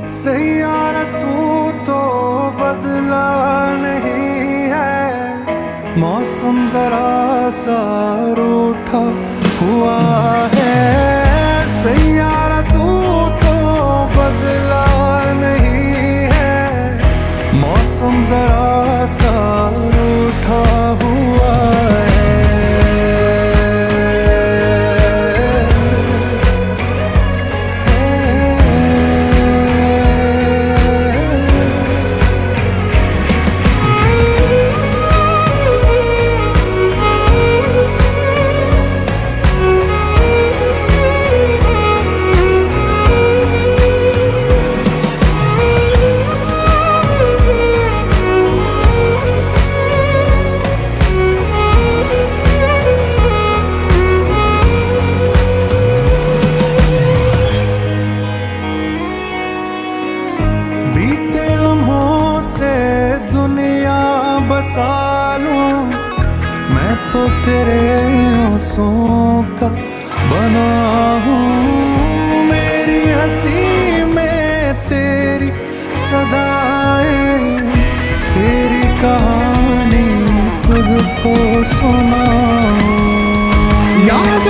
सैयारा तू तो बदला नहीं है, मौसम जरा सा रूठा हुआ है। सैयारा तू तो बदला नहीं है, मौसम जरा सा रूठा हुआ है। बीते लम्हों से दुनिया बसा लूं, मैं तो तेरे आंसुओं का बना हूँ। मेरी हंसी में तेरी सदाएं, तेरी कहानी खुद को सुनाऊं। याद